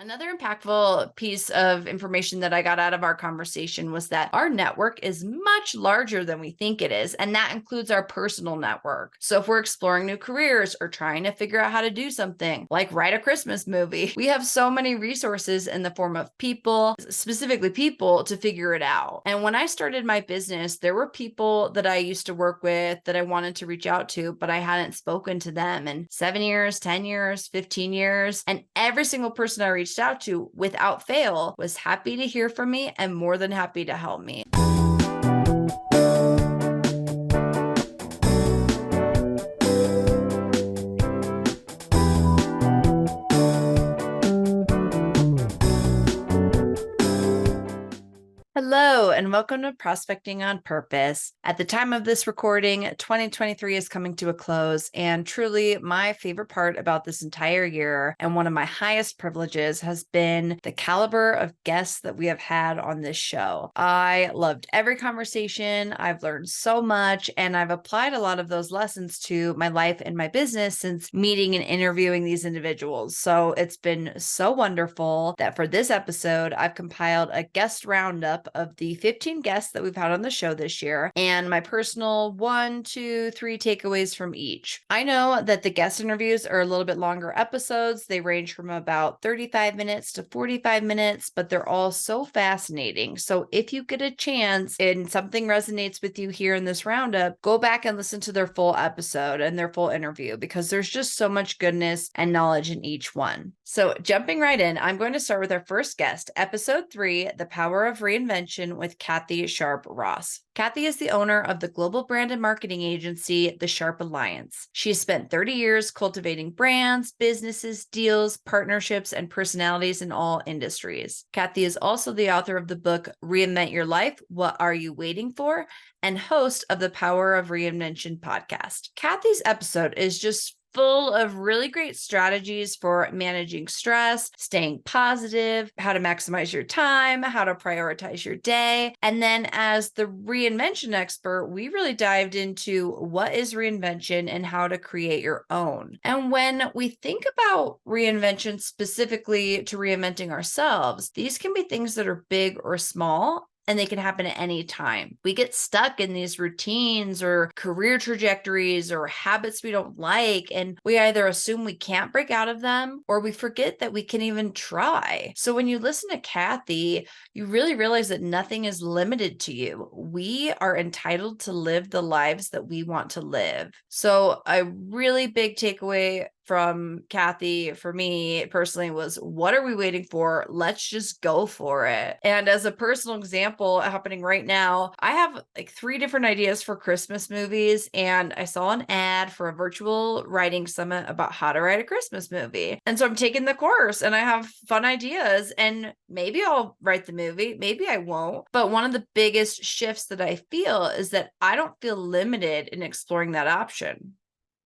Another impactful piece of information that I got out of our conversation was that our network is much larger than we think it is, and that includes our personal network. So if we're exploring new careers or trying to figure out how to do something, like write a Christmas movie, we have so many resources in the form of people, specifically people, to figure it out. And when I started my business, there were people that I used to work with that I wanted to reach out to, but I hadn't spoken to them in 7 years, 10 years, 15 years. And every single person I reached out to without fail was happy to hear from me and more than happy to help me. Hello, and welcome to Prospecting on Purpose. At the time of this recording, 2023 is coming to a close, and truly my favorite part about this entire year and one of my highest privileges has been the caliber of guests that we have had on this show. I loved every conversation. I've learned so much, and I've applied a lot of those lessons to my life and my business since meeting and interviewing these individuals. So it's been so wonderful that for this episode, I've compiled a guest roundup of the 15 guests that we've had on the show this year and my personal 1, 2, 3 takeaways from each. I know that the guest interviews are a little bit longer episodes. They range from about 35 minutes to 45 minutes, but they're all so fascinating. So if you get a chance and something resonates with you here in this roundup, go back and listen to their full episode and their full interview because there's just so much goodness and knowledge in each one. So jumping right in, I'm going to start with our first guest, episode 3, The Power of Reinvention with Kathy Sharp Ross. Kathy is the owner of the global brand and marketing agency, The Sharp Alliance. She has spent 30 years cultivating brands, businesses, deals, partnerships, and personalities in all industries. Kathy is also the author of the book, Reinvent Your Life, What Are You Waiting For? And host of the Power of Reinvention podcast. Kathy's episode is just full of really great strategies for managing stress, staying positive, how to maximize your time, how to prioritize your day. And then as the reinvention expert, we really dived into what is reinvention and how to create your own. And when we think about reinvention specifically to reinventing ourselves, these can be things that are big or small, and they can happen at any time. We get stuck in these routines or career trajectories or habits we don't like, and we either assume we can't break out of them or we forget that we can even try. So when you listen to Kathy, you really realize that nothing is limited to you. We are entitled to live the lives that we want to live. So a really big takeaway from Kathy for me personally was, what are we waiting for? Let's just go for it. And as a personal example happening right now, I have like 3 different ideas for Christmas movies, and I saw an ad for a virtual writing summit about how to write a Christmas movie. And so I'm taking the course and I have fun ideas, and maybe I'll write the movie, maybe I won't. But one of the biggest shifts that I feel is that I don't feel limited in exploring that option.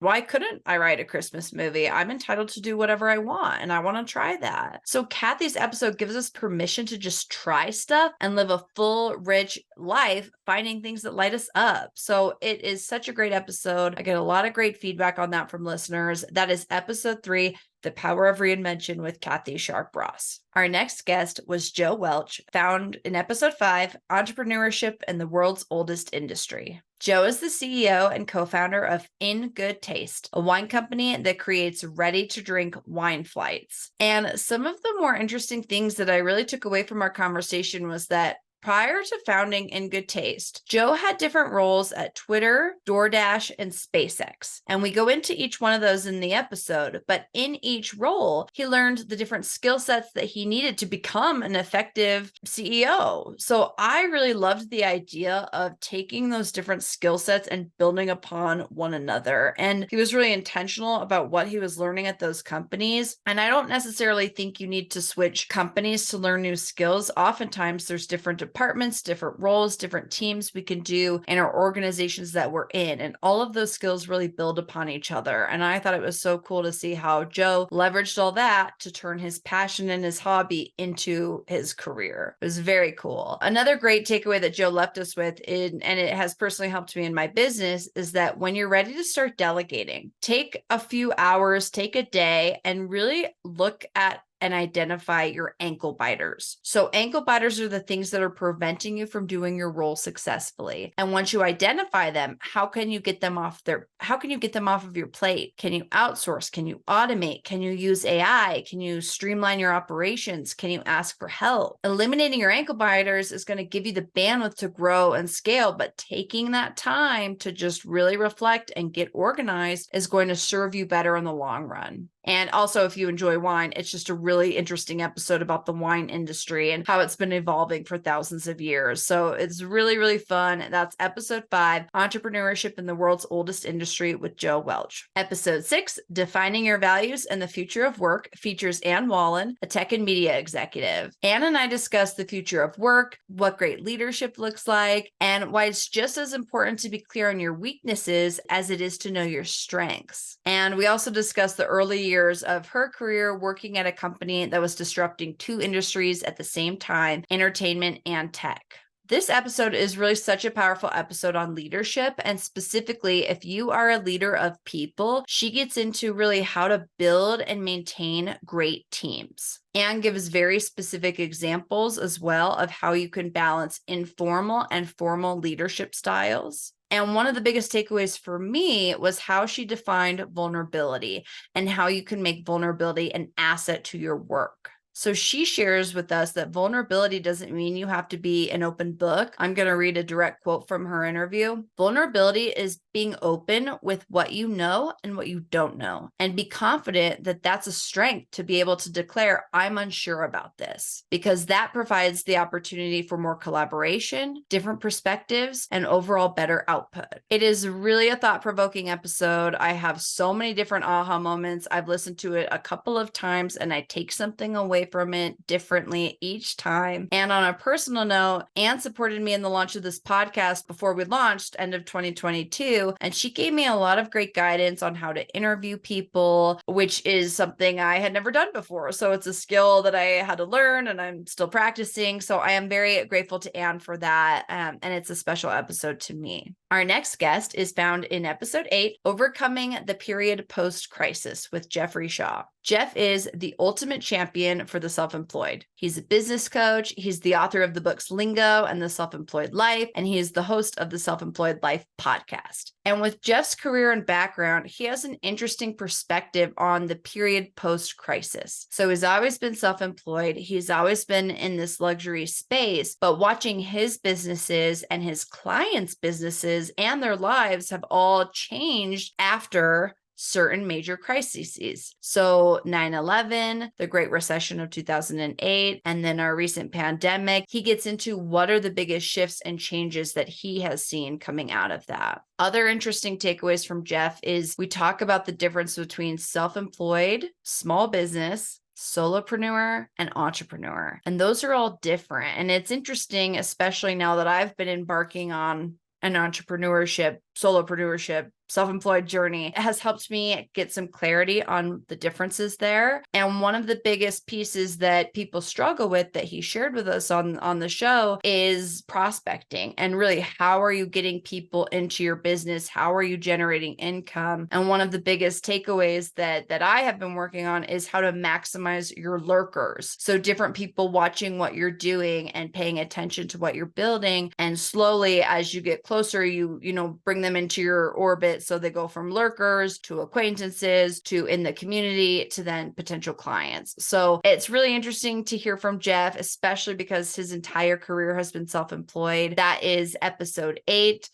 Why couldn't I write a Christmas movie? I'm entitled to do whatever I want, and I want to try that. So Kathy's episode gives us permission to just try stuff and live a full, rich life, finding things that light us up. So it is such a great episode. I get a lot of great feedback on that from listeners. That is episode 3, The Power of Reinvention with Kathy Sharp Ross. Our next guest was Joe Welch, found in episode 5, Entrepreneurship in the World's Oldest Industry. Joe is the CEO and co-founder of In Good Taste, a wine company that creates ready-to-drink wine flights. And some of the more interesting things that I really took away from our conversation was that prior to founding In Good Taste, Joe had different roles at Twitter, DoorDash, and SpaceX. And we go into each one of those in the episode, but in each role, he learned the different skill sets that he needed to become an effective CEO. So I really loved the idea of taking those different skill sets and building upon one another. And he was really intentional about what he was learning at those companies. And I don't necessarily think you need to switch companies to learn new skills. Oftentimes, there's different departments, different roles, different teams we can do in our organizations that we're in. And all of those skills really build upon each other. And I thought it was so cool to see how Joe leveraged all that to turn his passion and his hobby into his career. It was very cool. Another great takeaway that Joe left us with, and it has personally helped me in my business, is that when you're ready to start delegating, take a few hours, take a day, and really look at and identify your ankle biters. So ankle biters are the things that are preventing you from doing your role successfully. And once you identify them, how can you get them off of your plate? Can you outsource? Can you automate? Can you use AI? Can you streamline your operations? Can you ask for help? Eliminating your ankle biters is going to give you the bandwidth to grow and scale, but taking that time to just really reflect and get organized is going to serve you better in the long run. And also, if you enjoy wine, it's just a really interesting episode about the wine industry and how it's been evolving for thousands of years. So it's really, really fun. That's episode 5, Entrepreneurship in the World's Oldest Industry with Joe Welch. Episode 6, Defining Your Values and the Future of Work, features Ann Wallen, a tech and media executive. Ann and I discuss the future of work, what great leadership looks like, and why it's just as important to be clear on your weaknesses as it is to know your strengths. And we also discuss the early years of her career working at a company that was disrupting 2 industries at the same time, entertainment and tech. This episode is really such a powerful episode on leadership, and specifically if you are a leader of people, she gets into really how to build and maintain great teams. Anne gives very specific examples as well of how you can balance informal and formal leadership styles. And one of the biggest takeaways for me was how she defined vulnerability and how you can make vulnerability an asset to your work. So she shares with us that vulnerability doesn't mean you have to be an open book. I'm going to read a direct quote from her interview. Vulnerability is being open with what you know and what you don't know, and be confident that that's a strength to be able to declare, I'm unsure about this, because that provides the opportunity for more collaboration, different perspectives, and overall better output. It is really a thought-provoking episode. I have so many different aha moments. I've listened to it a couple of times and I take something away from it differently each time. And on a personal note, Anne supported me in the launch of this podcast before we launched end of 2022. And she gave me a lot of great guidance on how to interview people, which is something I had never done before. So it's a skill that I had to learn and I'm still practicing. So I am very grateful to Anne for that. And it's a special episode to me. Our next guest is found in episode 8, Overcoming the Period Post-Crisis with Jeffrey Shaw. Jeff is the ultimate champion for the self-employed. He's a business coach. He's the author of the books Lingo and The Self-Employed Life, and he is the host of the Self-Employed Life podcast. And with Jeff's career and background, he has an interesting perspective on the period post-crisis. So he's always been self-employed. He's always been in this luxury space, but watching his businesses and his clients' businesses and their lives have all changed after certain major crises. So 9/11, the Great Recession of 2008, and then our recent pandemic. He gets into what are the biggest shifts and changes that he has seen coming out of that. Other interesting takeaways from Jeff is we talk about the difference between self-employed, small business, solopreneur, and entrepreneur. And those are all different. And it's interesting, especially now that I've been embarking on an entrepreneurship, solopreneurship, self-employed journey. It has helped me get some clarity on the differences there. And one of the biggest pieces that people struggle with that he shared with us on the show is prospecting, and really how are you getting people into your business? How are you generating income? And one of the biggest takeaways that I have been working on is how to maximize your lurkers. So different people watching what you're doing and paying attention to what you're building. And slowly as you get closer, you bring them into your orbit. So they go from lurkers to acquaintances to in the community to then potential clients. So it's really interesting to hear from Jeff, especially because his entire career has been self-employed. That is episode 8,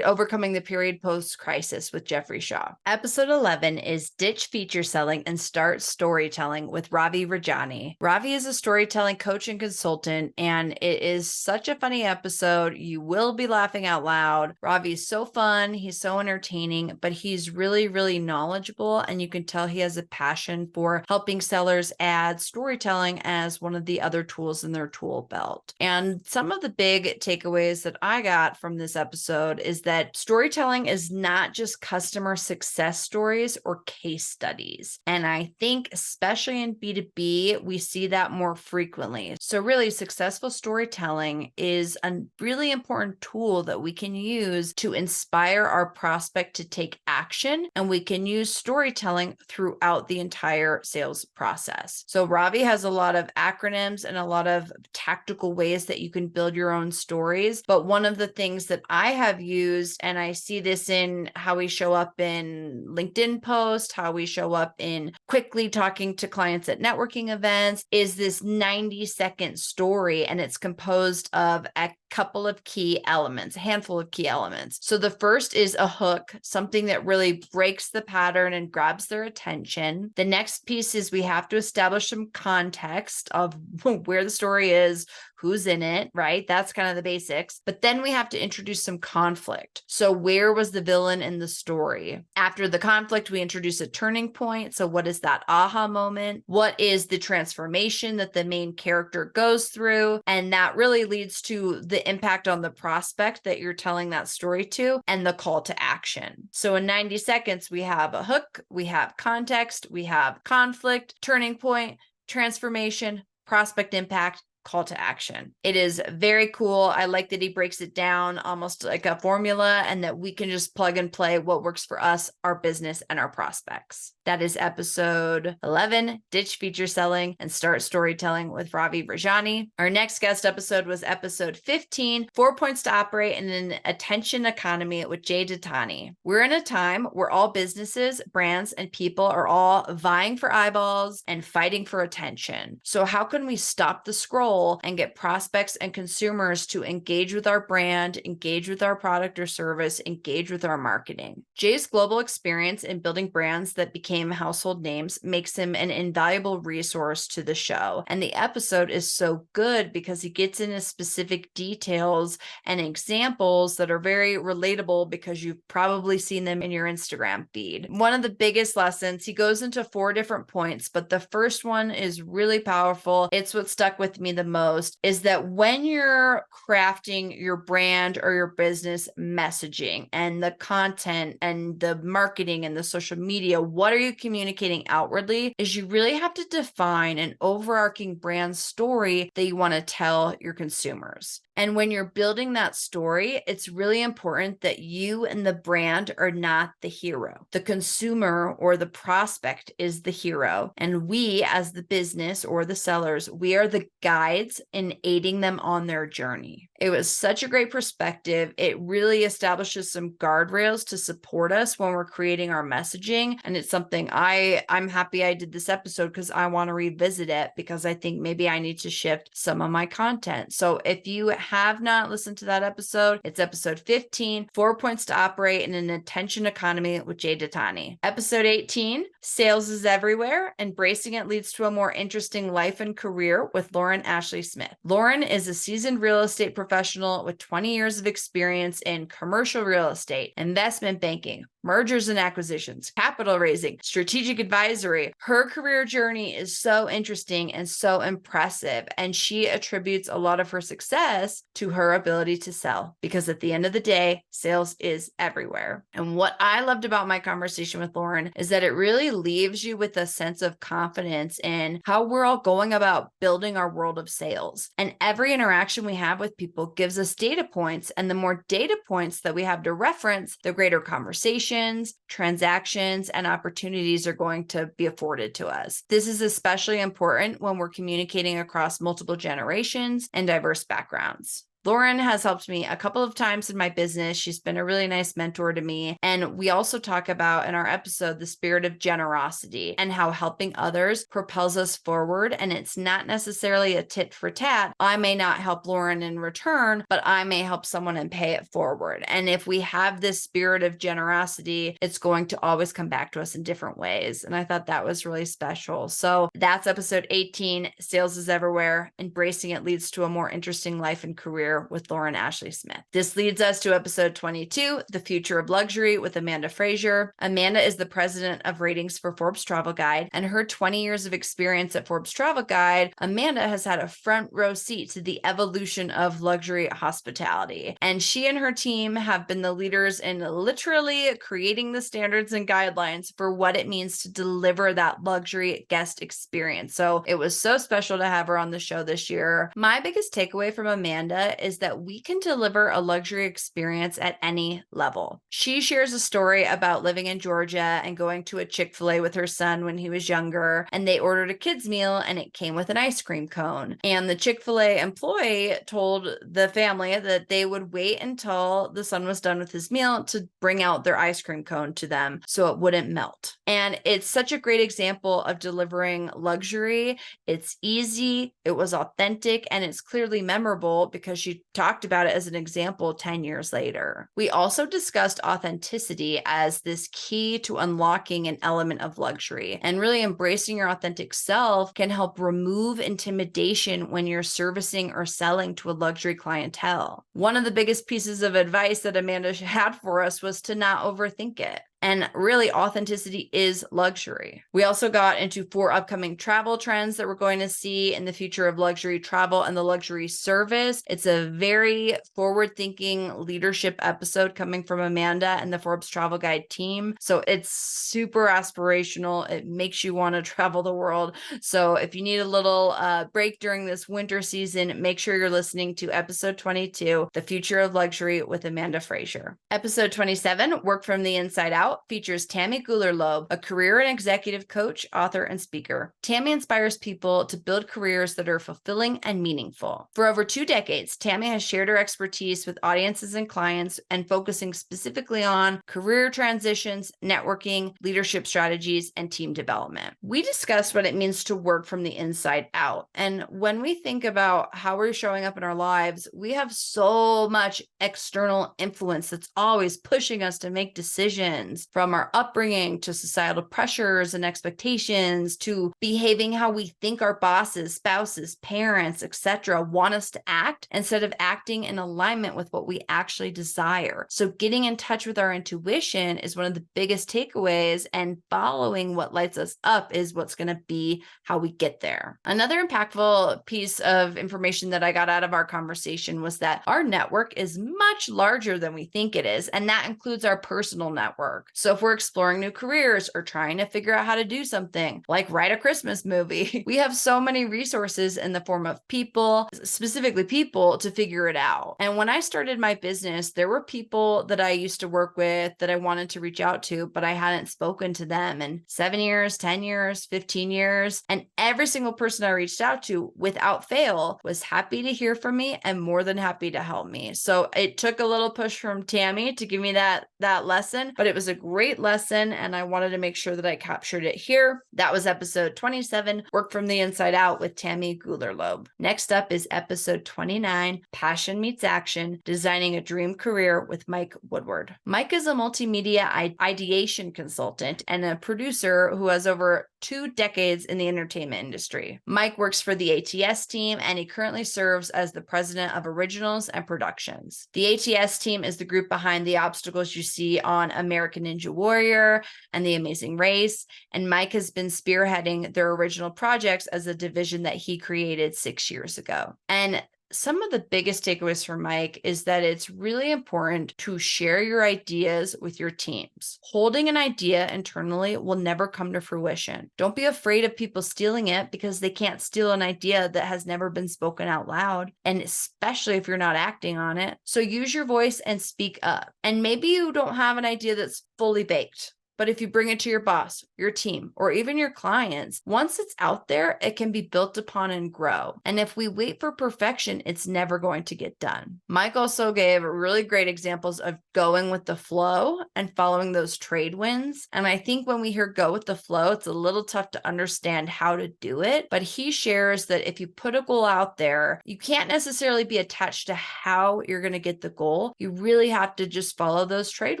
Overcoming the Period Post-Crisis with Jeffrey Shaw. Episode 11 is Ditch Feature Selling and Start Storytelling with Ravi Rajani. Ravi is a storytelling coach and consultant, and it is such a funny episode. You will be laughing out loud. Ravi is so fun. He's so entertaining, but he's really, really knowledgeable. And you can tell he has a passion for helping sellers add storytelling as one of the other tools in their tool belt. And some of the big takeaways that I got from this episode is that storytelling is not just customer success stories or case studies. And I think especially in B2B, we see that more frequently. So really successful storytelling is a really important tool that we can use to inspire inspire our prospect to take action, and we can use storytelling throughout the entire sales process. So Ravi has a lot of acronyms and a lot of tactical ways that you can build your own stories. But one of the things that I have used, and I see this in how we show up in LinkedIn posts, how we show up in quickly talking to clients at networking events, is this 90-second story. And it's composed of a couple of key elements, a handful of key elements. So the first is a hook, something that really breaks the pattern and grabs their attention. The next piece is we have to establish some context of where the story is, who's in it, right? That's kind of the basics. But then we have to introduce some conflict. So where was the villain in the story? After the conflict, we introduce a turning point. So what is that aha moment? What is the transformation that the main character goes through? And that really leads to the impact on the prospect that you're telling that story to and the call to action. So in 90 seconds, we have a hook, we have context, we have conflict, turning point, transformation, prospect impact, call to action. It is very cool. I like that he breaks it down almost like a formula and that we can just plug and play what works for us, our business, and our prospects. That is episode 11, Ditch Feature Selling and Start Storytelling with Ravi Rajani. Our next guest episode was episode 15, 4 Points to Operate in an Attention Economy with Jay Datani. We're in a time where all businesses, brands, and people are all vying for eyeballs and fighting for attention. So how can we stop the scroll and get prospects and consumers to engage with our brand, engage with our product or service, engage with our marketing? Jay's global experience in building brands that became household names makes him an invaluable resource to the show. And the episode is so good because he gets into specific details and examples that are very relatable because you've probably seen them in your Instagram feed. One of the biggest lessons, he goes into 4 different points, but the first one is really powerful. It's what stuck with me the most, is that when you're crafting your brand or your business messaging and the content and the marketing and the social media, what are you communicating outwardly, is you really have to define an overarching brand story that you want to tell your consumers. And when you're building that story, it's really important that you and the brand are not the hero. The consumer or the prospect is the hero. And we, as the business or the sellers, we are the guides in aiding them on their journey. It was such a great perspective. It really establishes some guardrails to support us when we're creating our messaging. And it's something I'm happy I did this episode because I want to revisit it because I think maybe I need to shift some of my content. So if you have not listened to that episode, it's episode 15, 4 Points to Operate in an Attention Economy with Jay Datani. Episode 18, Sales is Everywhere. Embracing it leads to a more interesting life and career with Lauren Ashley Smith. Lauren is a seasoned real estate professional with 20 years of experience in commercial real estate, investment banking, mergers and acquisitions, capital raising, strategic advisory. Her career journey is so interesting and so impressive, and she attributes a lot of her success to her ability to sell, because at the end of the day, sales is everywhere. And what I loved about my conversation with Lauren is that it really leaves you with a sense of confidence in how we're all going about building our world of sales. And every interaction we have with people gives us data points, and the more data points that we have to reference, the greater conversations, transactions, and opportunities are going to be afforded to us. This is especially important when we're communicating across multiple generations and diverse backgrounds. Lauren has helped me a couple of times in my business. She's been a really nice mentor to me. And we also talk about in our episode, the spirit of generosity and how helping others propels us forward. And it's not necessarily a tit for tat. I may not help Lauren in return, but I may help someone and pay it forward. And if we have this spirit of generosity, it's going to always come back to us in different ways. And I thought that was really special. So that's episode 18, Sales is Everywhere. Embracing it leads to a more interesting life and career with Lauren Ashley Smith. This leads us to episode 22, The Future of Luxury with Amanda Frazier. Amanda is the president of ratings for Forbes Travel Guide, and her 20 years of experience at Forbes Travel Guide, Amanda has had a front row seat to the evolution of luxury hospitality. And she and her team have been the leaders in literally creating the standards and guidelines for what it means to deliver that luxury guest experience. So it was so special to have her on the show this year. My biggest takeaway from Amanda is that we can deliver a luxury experience at any level. She shares a story about living in Georgia and going to a Chick-fil-A with her son when he was younger, and they ordered a kid's meal and it came with an ice cream cone. And the Chick-fil-A employee told the family that they would wait until the son was done with his meal to bring out their ice cream cone to them so it wouldn't melt. And it's such a great example of delivering luxury. It's easy, it was authentic, and it's clearly memorable because she talked about it as an example 10 years later. We also discussed authenticity as this key to unlocking an element of luxury, and really embracing your authentic self can help remove intimidation when you're servicing or selling to a luxury clientele. One of the biggest pieces of advice that Amanda had for us was to not overthink it. And really, authenticity is luxury. We also got into 4 upcoming travel trends that we're going to see in the future of luxury travel and the luxury service. It's a very forward-thinking leadership episode coming from Amanda and the Forbes Travel Guide team. So it's super aspirational. It makes you want to travel the world. So if you need a little break during this winter season, make sure you're listening to episode 22, The Future of Luxury with Amanda Fraser. Episode 27, Work from the Inside Out, features Tammy Guler-Loeb, a career and executive coach, author, and speaker. Tammy inspires people to build careers that are fulfilling and meaningful. For over 2 decades, Tammy has shared her expertise with audiences and clients and focusing specifically on career transitions, networking, leadership strategies, and team development. We discussed what it means to work from the inside out. And when we think about how we're showing up in our lives, we have so much external influence that's always pushing us to make decisions, from our upbringing to societal pressures and expectations to behaving how we think our bosses, spouses, parents, etc. want us to act instead of acting in alignment with what we actually desire. So getting in touch with our intuition is one of the biggest takeaways, and following what lights us up is what's going to be how we get there. Another impactful piece of information that I got out of our conversation was that our network is much larger than we think it is, and that includes our personal network. So if we're exploring new careers or trying to figure out how to do something like write a Christmas movie, we have so many resources in the form of people, specifically people, to figure it out. And when I started my business, there were people that I used to work with that I wanted to reach out to, but I hadn't spoken to them in 7 years, 10 years, 15 years. And every single person I reached out to, without fail, was happy to hear from me and more than happy to help me. So it took a little push from Tammy to give me that lesson, but it was a great lesson, and I wanted to make sure that I captured it here. That was episode 27, Work from the Inside Out with Tammy Guler-Loeb. Next up is episode 29, Passion Meets Action, Designing a Dream Career with Mike Woodward. Mike is a multimedia ideation consultant and a producer who has over 2 decades in the entertainment industry. Mike works for the ATS team, and he currently serves as the president of originals and productions. The ATS team is the group behind the obstacles you see on American Ninja Warrior and The Amazing Race, and Mike has been spearheading their original projects as a division that he created 6 years ago. And some of the biggest takeaways from Mike is that it's really important to share your ideas with your teams. Holding an idea internally will never come to fruition. Don't be afraid of people stealing it, because they can't steal an idea that has never been spoken out loud, and especially if you're not acting on it. So use your voice and speak up. And maybe you don't have an idea that's fully baked, but if you bring it to your boss, your team, or even your clients, once it's out there, it can be built upon and grow. And if we wait for perfection, it's never going to get done. Mike also gave really great examples of going with the flow and following those trade winds. And I think when we hear go with the flow, it's a little tough to understand how to do it. But he shares that if you put a goal out there, you can't necessarily be attached to how you're going to get the goal. You really have to just follow those trade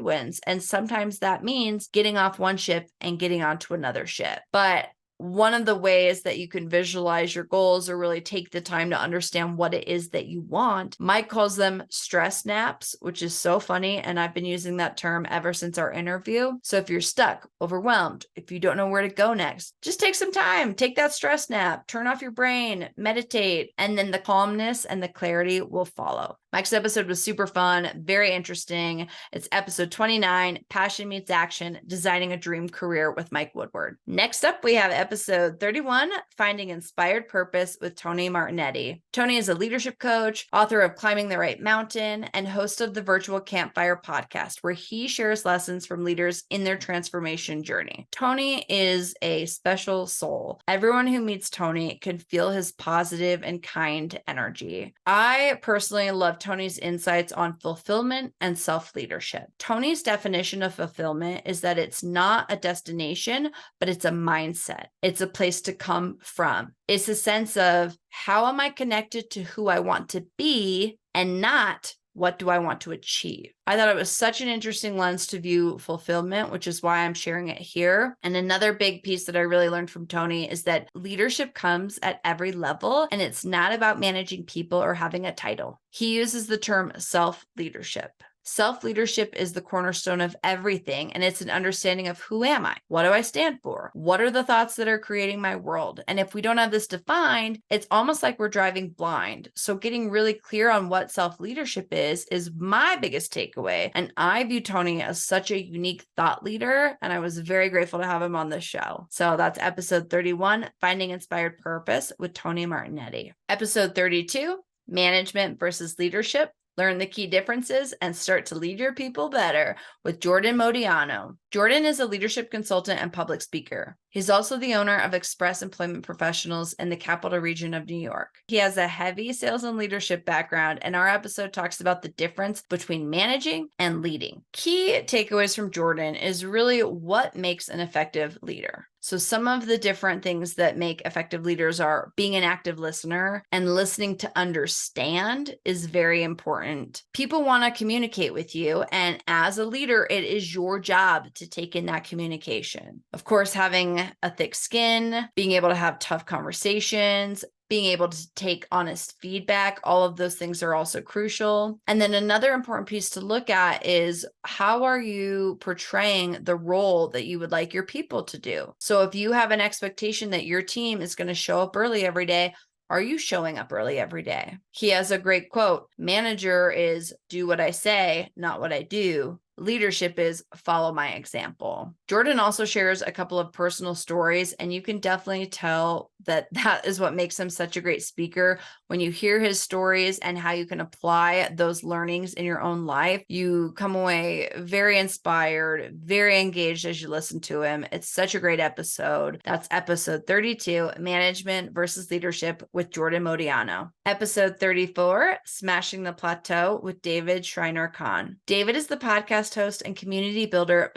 winds. And sometimes that means getting off one ship and getting onto another ship. But one of the ways that you can visualize your goals or really take the time to understand what it is that you want, Mike calls them stress naps, which is so funny. And I've been using that term ever since our interview. So if you're stuck, overwhelmed, if you don't know where to go next, just take some time, take that stress nap, turn off your brain, meditate, and then the calmness and the clarity will follow. Mike's episode was super fun, very interesting. It's episode 29, Passion Meets Action, Designing a Dream Career with Mike Woodward. Next up, we have episode 31, Finding Inspired Purpose with Tony Martignetti. Tony is a leadership coach, author of Climbing the Right Mountain, and host of the Virtual Campfire podcast, where he shares lessons from leaders in their transformation journey. Tony is a special soul. Everyone who meets Tony can feel his positive and kind energy. I personally love Tony's insights on fulfillment and self-leadership. Tony's definition of fulfillment is that it's not a destination, but it's a mindset. It's a place to come from. It's a sense of how am I connected to who I want to be and not what do I want to achieve? I thought it was such an interesting lens to view fulfillment, which is why I'm sharing it here. And another big piece that I really learned from Tony is that leadership comes at every level, and it's not about managing people or having a title. He uses the term self-leadership. Self-leadership is the cornerstone of everything, and it's an understanding of who am I? What do I stand for? What are the thoughts that are creating my world? And if we don't have this defined, it's almost like we're driving blind. So getting really clear on what self-leadership is my biggest takeaway. And I view Tony as such a unique thought leader, and I was very grateful to have him on this show. So that's episode 31, Finding Inspired Purpose with Tony Martignetti. Episode 32, Management versus Leadership. Learn the key differences and start to lead your people better with Jordan Modiano. Jordan is a leadership consultant and public speaker. He's also the owner of Express Employment Professionals in the capital region of New York. He has a heavy sales and leadership background, and our episode talks about the difference between managing and leading. Key takeaways from Jordan is really what makes an effective leader. So some of the different things that make effective leaders are being an active listener, and listening to understand is very important. People want to communicate with you, and as a leader, it is your job to take in that communication. Of course, having a thick skin, being able to have tough conversations, being able to take honest feedback, all of those things are also crucial. And then another important piece to look at is how are you portraying the role that you would like your people to do? So if you have an expectation that your team is going to show up early every day, are you showing up early every day? He has a great quote. Manager is do what I say, not what I do. Leadership is follow my example. Jordan also shares a couple of personal stories, and you can definitely tell that is what makes him such a great speaker. When you hear his stories and how you can apply those learnings in your own life, you come away very inspired, very engaged as you listen to him. It's such a great episode. That's episode 32, Management versus Leadership with Jordan Modiano. Episode 34, Smashing the Plateau with David Schreiner-Kahn. David is the podcast host and community builder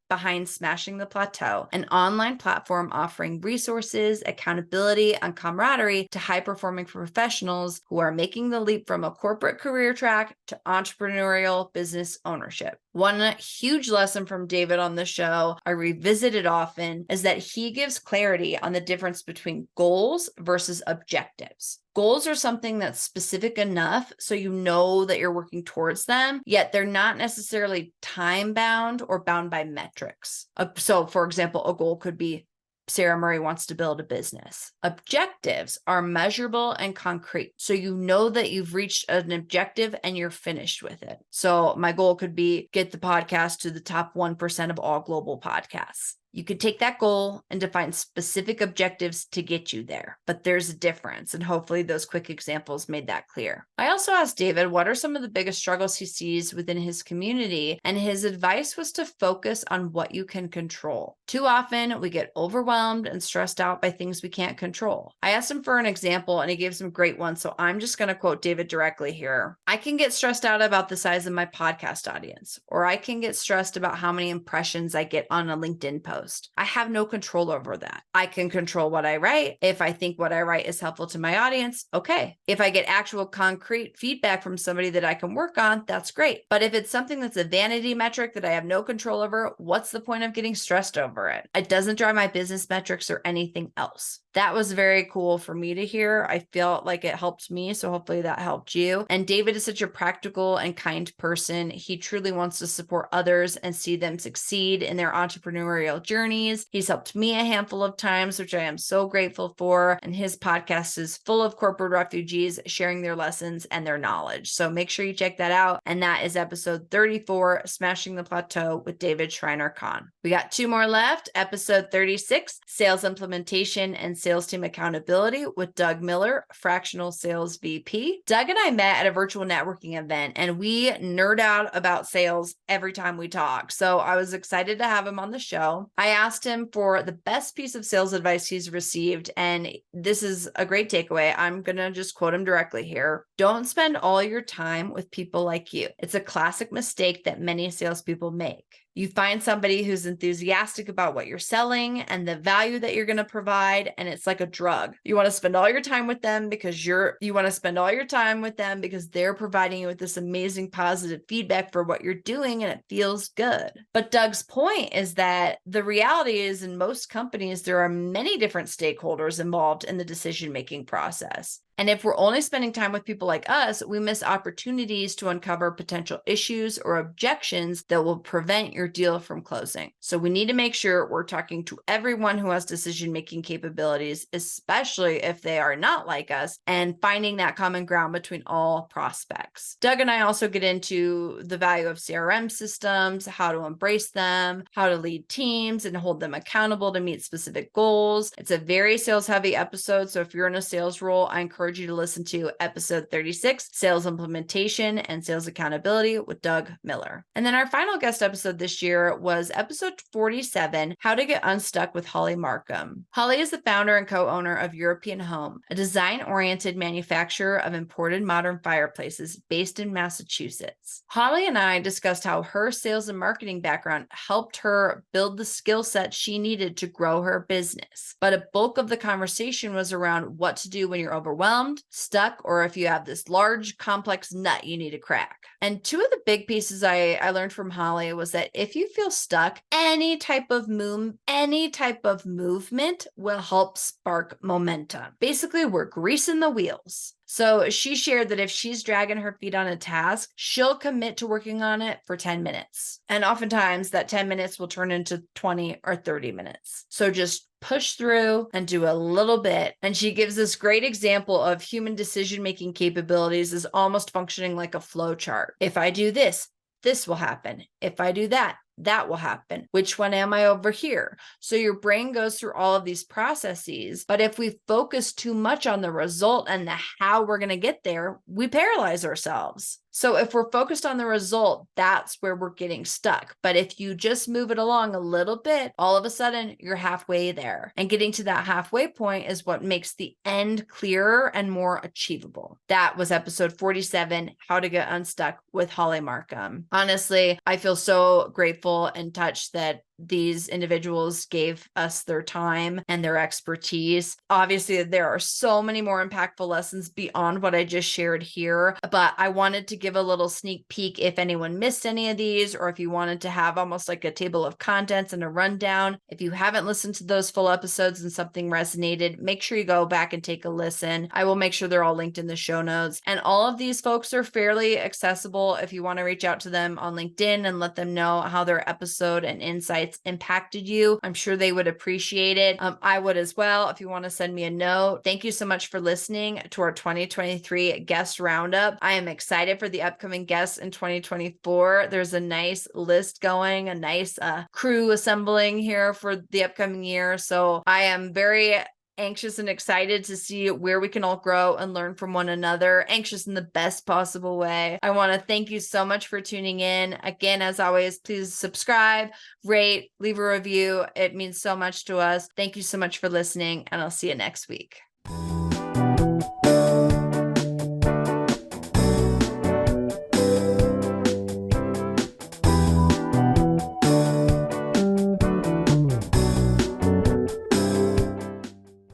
behind Smashing the Plateau, an online platform offering resources, accountability, and camaraderie to high-performing professionals who are making the leap from a corporate career track to entrepreneurial business ownership. One huge lesson from David on the show, I revisit it often, is that he gives clarity on the difference between goals versus objectives. Goals are something that's specific enough so you know that you're working towards them, yet they're not necessarily time-bound or bound by metrics. So, for example, a goal could be Sara Murray wants to build a business. Objectives are measurable and concrete. So you know that you've reached an objective and you're finished with it. So my goal could be get the podcast to the top 1% of all global podcasts. You could take that goal and define specific objectives to get you there, but there's a difference, and hopefully those quick examples made that clear. I also asked David what are some of the biggest struggles he sees within his community, and his advice was to focus on what you can control. Too often, we get overwhelmed and stressed out by things we can't control. I asked him for an example, and he gave some great ones, so I'm just going to quote David directly here. I can get stressed out about the size of my podcast audience, or I can get stressed about how many impressions I get on a LinkedIn post. I have no control over that. I can control what I write. If I think what I write is helpful to my audience, okay. If I get actual concrete feedback from somebody that I can work on, that's great. But if it's something that's a vanity metric that I have no control over, what's the point of getting stressed over it? It doesn't drive my business metrics or anything else. That was very cool for me to hear. I felt like it helped me. So hopefully that helped you. And David is such a practical and kind person. He truly wants to support others and see them succeed in their entrepreneurial journeys. He's helped me a handful of times, which I am so grateful for. And his podcast is full of corporate refugees sharing their lessons and their knowledge. So make sure you check that out. And that is episode 34, Smashing the Plateau with David Schreiner-Kahn. We got 2 more left. Episode 36, Sales Implementation and Sales Team Accountability with Doug Miller, Fractional Sales VP. Doug and I met at a virtual networking event, and we nerd out about sales every time we talk. So I was excited to have him on the show. I asked him for the best piece of sales advice he's received, and this is a great takeaway. I'm going to just quote him directly here. Don't spend all your time with people like you. It's a classic mistake that many salespeople make. You find somebody who's enthusiastic about what you're selling and the value that you're going to provide, and it's like a drug. You want to spend all your time with them because you want to spend all your time with them because they're providing you with this amazing positive feedback for what you're doing, and it feels good. But Doug's point is that the reality is in most companies, there are many different stakeholders involved in the decision-making process. And if we're only spending time with people like us, we miss opportunities to uncover potential issues or objections that will prevent your deal from closing. So we need to make sure we're talking to everyone who has decision-making capabilities, especially if they are not like us, and finding that common ground between all prospects. Doug and I also get into the value of CRM systems, how to embrace them, how to lead teams and hold them accountable to meet specific goals. It's a very sales-heavy episode. So if you're in a sales role, I encourage you to listen to episode 36, Sales Implementation and Sales Accountability with Doug Miller. And then our final guest episode this year was episode 47, How to Get Unstuck with Holly Markham. Holly is the founder and co-owner of European Home, a design-oriented manufacturer of imported modern fireplaces based in Massachusetts. Holly and I discussed how her sales and marketing background helped her build the skill set she needed to grow her business. But a bulk of the conversation was around what to do when you're overwhelmed, stuck, or if you have this large, complex nut you need to crack. And 2 of the big pieces I learned from Holly was that if you feel stuck, any type of movement will help spark momentum. Basically, we're greasing the wheels. So she shared that if she's dragging her feet on a task, she'll commit to working on it for 10 minutes. And oftentimes that 10 minutes will turn into 20 or 30 minutes. So just push through and do a little bit. And she gives this great example of human decision-making capabilities as almost functioning like a flow chart. If I do this, this will happen. If I do that, that will happen. Which one am I over here? So your brain goes through all of these processes, but if we focus too much on the result and the how we're going to get there, we paralyze ourselves. So if we're focused on the result, that's where we're getting stuck. But if you just move it along a little bit, all of a sudden you're halfway there. And getting to that halfway point is what makes the end clearer and more achievable. That was episode 47, How to Get Unstuck with Holly Markham. Honestly, I feel so grateful and touched that these individuals gave us their time and their expertise. Obviously, there are so many more impactful lessons beyond what I just shared here, but I wanted to give a little sneak peek if anyone missed any of these, or if you wanted to have almost like a table of contents and a rundown. If you haven't listened to those full episodes and something resonated, make sure you go back and take a listen. I will make sure they're all linked in the show notes. And all of these folks are fairly accessible if you want to reach out to them on LinkedIn and let them know how their episode and insights impacted you. I'm sure they would appreciate it. I would as well if you want to send me a note. Thank you so much for listening to our 2023 Guest Roundup. I am excited for the upcoming guests in 2024. There's a nice list going, a nice crew assembling here for the upcoming year. So I am very anxious and excited to see where we can all grow and learn from one another, anxious in the best possible way. I want to thank you so much for tuning in. Again, as always, please subscribe, rate, leave a review. It means so much to us. Thank you so much for listening, and I'll see you next week.